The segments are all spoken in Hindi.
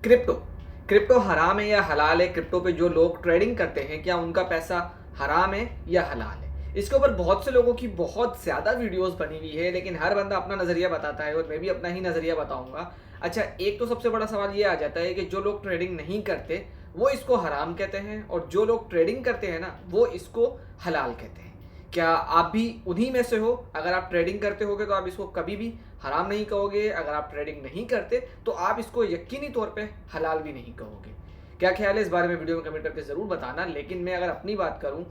क्रिप्टो क्रिप्टो हराम है या हलाल है? क्रिप्टो पे जो लोग ट्रेडिंग करते हैं, क्या उनका पैसा हराम है या हलाल है? इसके ऊपर बहुत से लोगों की बहुत ज़्यादा वीडियोस बनी हुई है, लेकिन हर बंदा अपना नज़रिया बताता है और मैं भी अपना ही नज़रिया बताऊंगा। अच्छा, एक तो सबसे बड़ा सवाल ये आ जाता है कि जो लोग ट्रेडिंग नहीं करते वो इसको हराम कहते हैं, और जो लोग ट्रेडिंग करते हैं ना, वो इसको हलाल कहते हैं। क्या आप भी उन्हीं में से हो? अगर आप ट्रेडिंग करते होगे तो आप इसको कभी भी हराम नहीं कहोगे, अगर आप ट्रेडिंग नहीं करते तो आप इसको यकीनी तौर पे हलाल भी नहीं कहोगे। क्या ख्याल है इस बारे में? वीडियो में कमेंट करके ज़रूर बताना। लेकिन मैं अगर अपनी बात करूं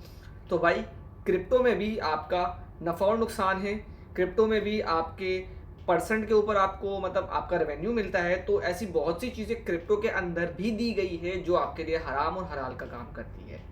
तो भाई, क्रिप्टो में भी आपका नफ़ा और नुकसान है। क्रिप्टो में भी आपके परसेंट के ऊपर आपको मतलब आपका रेवेन्यू मिलता है। तो ऐसी बहुत सी चीज़ें क्रिप्टो के अंदर भी दी गई है जो आपके लिए हराम और हलाल का काम करती है।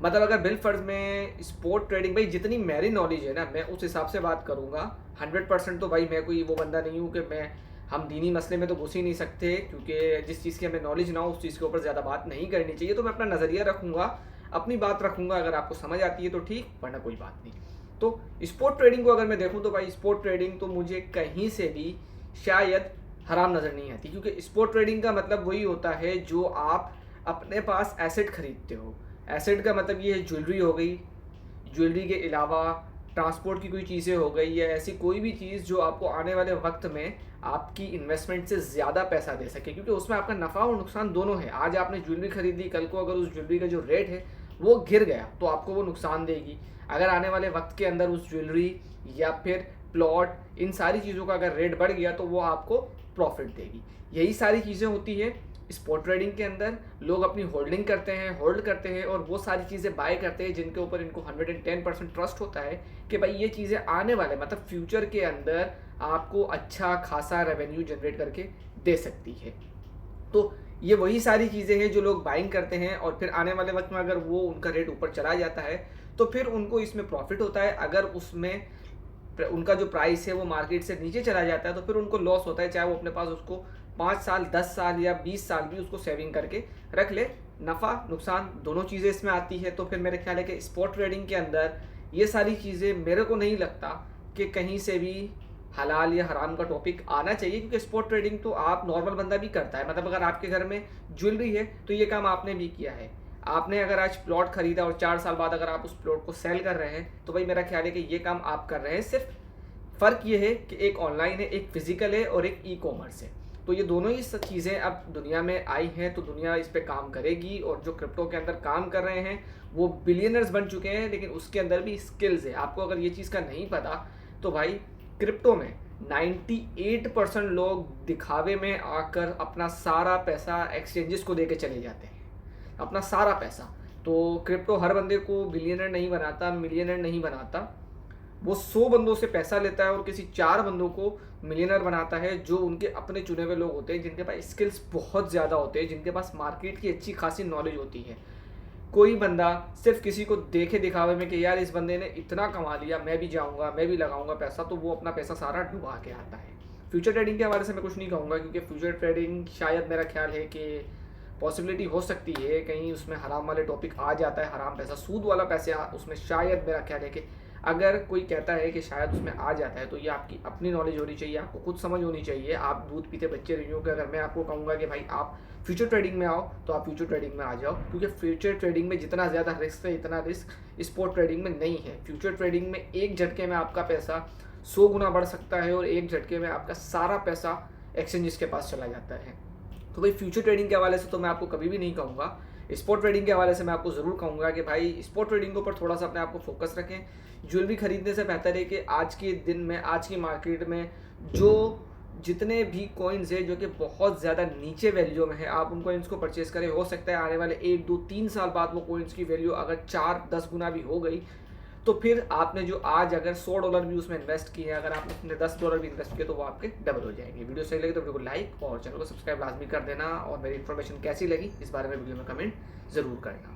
मतलब अगर बिल फर्ज में स्पोर्ट ट्रेडिंग, भाई जितनी मेरी नॉलेज है ना, मैं उस हिसाब से बात करूँगा। 100% तो भाई मैं कोई वो बंदा नहीं हूँ कि मैं हम दीनी मसले में तो घुस ही नहीं सकते, क्योंकि जिस चीज़ की हमें नॉलेज ना हो उस चीज़ के ऊपर ज़्यादा बात नहीं करनी चाहिए। तो मैं अपना नज़रिया रखूँगा, अपनी बात रखूँगा। अगर आपको समझ आती है तो ठीक, वरना कोई बात नहीं। तो स्पोर्ट ट्रेडिंग को अगर मैं देखूँ तो भाई, स्पोर्ट ट्रेडिंग तो मुझे कहीं से भी शायद हराम नज़र नहीं आती, क्योंकि स्पोर्ट ट्रेडिंग का मतलब वही होता है जो आप अपने पास एसेट खरीदते हो। एसेट का मतलब ये ज्वेलरी हो गई, ज्वेलरी के अलावा ट्रांसपोर्ट की कोई चीज़ें हो गई, या ऐसी कोई भी चीज़ जो आपको आने वाले वक्त में आपकी इन्वेस्टमेंट से ज़्यादा पैसा दे सके, क्योंकि उसमें आपका नफ़ा और नुकसान दोनों है। आज आपने ज्वेलरी खरीदी, कल को अगर उस ज्वेलरी का जो रेट है वो गिर गया तो आपको वो नुकसान देगी। अगर आने वाले वक्त के अंदर उस ज्वेलरी या फिर प्लॉट, इन सारी चीज़ों का अगर रेट बढ़ गया तो वो आपको प्रॉफिट देगी। यही सारी चीज़ें होती है स्पॉट ट्रेडिंग के अंदर। लोग अपनी होल्डिंग करते हैं, होल्ड करते हैं, और वो सारी चीज़ें बाय करते हैं जिनके ऊपर इनको 110% ट्रस्ट होता है कि भाई ये चीज़ें आने वाले मतलब फ्यूचर के अंदर आपको अच्छा खासा रेवेन्यू जनरेट करके दे सकती है। तो ये वही सारी चीज़ें हैं जो लोग बाइंग करते हैं, और फिर आने वाले वक्त में अगर वो उनका रेट ऊपर चला जाता है तो फिर उनको इसमें प्रॉफिट होता है। अगर उसमें उनका जो प्राइस है वो मार्केट से नीचे चला जाता है तो फिर उनको लॉस होता है, चाहे वो अपने पास उसको 5 साल, 10 साल या 20 साल भी उसको सेविंग करके रख ले। नफ़ा नुकसान दोनों चीज़ें इसमें आती है। तो फिर मेरे ख्याल है कि स्पॉट ट्रेडिंग के अंदर ये सारी चीज़ें मेरे को नहीं लगता कि कहीं से भी हलाल या हराम का टॉपिक आना चाहिए, क्योंकि स्पॉट ट्रेडिंग तो आप नॉर्मल बंदा भी करता है। मतलब अगर आपके घर में ज्वेलरी है तो ये काम आपने भी किया है। आपने अगर आज प्लॉट खरीदा और 4 साल बाद अगर आप उस प्लॉट को सेल कर रहे हैं तो भाई मेरा ख्याल है कि ये काम आप कर रहे हैं। सिर्फ फ़र्क ये है कि एक ऑनलाइन है, एक फिजिकल है, और एक ई कॉमर्स है। तो ये दोनों ही चीज़ें अब दुनिया में आई हैं तो दुनिया इस पर काम करेगी। और जो क्रिप्टो के अंदर काम कर रहे हैं वो बिलियनर्स बन चुके हैं, लेकिन उसके अंदर भी स्किल्स है। आपको अगर ये चीज़ का नहीं पता तो भाई, क्रिप्टो में 98% लोग दिखावे में आकर अपना सारा पैसा एक्सचेंजेस को दे के चले जाते हैं, अपना सारा पैसा। तो क्रिप्टो हर बंदे को बिलियनर नहीं बनाता, मिलियनर नहीं बनाता। वो 100 बंदों से पैसा लेता है और किसी 4 बंदों को मिलियनर बनाता है, जो उनके अपने चुने हुए लोग होते हैं, जिनके पास स्किल्स बहुत ज़्यादा होते हैं, जिनके पास मार्केट की अच्छी खासी नॉलेज होती है। कोई बंदा सिर्फ किसी को देखे दिखावे में कि यार इस बंदे ने इतना कमा लिया, मैं भी जाऊंगा, मैं भी लगाऊंगा पैसा, तो वो अपना पैसा सारा डुबा के आता है। फ्यूचर ट्रेडिंग के हवाले से मैं कुछ नहीं कहूँगा, क्योंकि फ्यूचर ट्रेडिंग शायद मेरा ख्याल है कि पॉसिबिलिटी हो सकती है कहीं उसमें हराम वाले टॉपिक आ जाता है, हराम पैसा, सूद वाला पैसे उसमें शायद मेरा ख्याल है कि अगर कोई कहता है कि शायद उसमें आ जाता है तो ये आपकी अपनी नॉलेज होनी चाहिए, आपको खुद समझ होनी चाहिए। आप दूध पीते बच्चे नहीं हो कि अगर मैं आपको कहूँगा कि भाई आप फ्यूचर ट्रेडिंग में आओ तो आप फ्यूचर ट्रेडिंग में आ जाओ, क्योंकि फ्यूचर ट्रेडिंग में जितना ज़्यादा रिस्क है इतना रिस्क स्पॉट ट्रेडिंग में नहीं है। फ्यूचर ट्रेडिंग में एक झटके में आपका पैसा 100 गुना बढ़ सकता है, और एक झटके में आपका सारा पैसा एक्सचेंजेस के पास चला जाता है। तो भाई फ्यूचर ट्रेडिंग के हवाले से तो मैं आपको कभी भी नहीं कहूँगा। स्पॉट ट्रेडिंग के हवाले से मैं आपको ज़रूर कहूँगा कि भाई स्पॉट ट्रेडिंग के ऊपर थोड़ा सा अपने आप को फोकस रखें। ज्वेलरी खरीदने से बेहतर है कि आज के दिन में, आज की मार्केट में जो जितने भी कॉइन्स है जो कि बहुत ज़्यादा नीचे वैल्यू में है, आप उन कॉइन्स को परचेज़ करें। हो सकता है आने वाले 1, 2, 3 साल बाद वो कॉइन्स की वैल्यू अगर 4-10 गुना भी हो गई, तो फिर आपने जो आज अगर $100 भी उसमें इन्वेस्ट किए हैं, अगर आपने उसने $10 भी इन्वेस्ट किए तो वो आपके डबल हो जाएंगे। वीडियो सही लगी तो वीडियो को लाइक और चैनल को सब्सक्राइब लाजमी कर देना, और मेरी इन्फॉर्मेशन कैसी लगी इस बारे में वीडियो में कमेंट ज़रूर करना।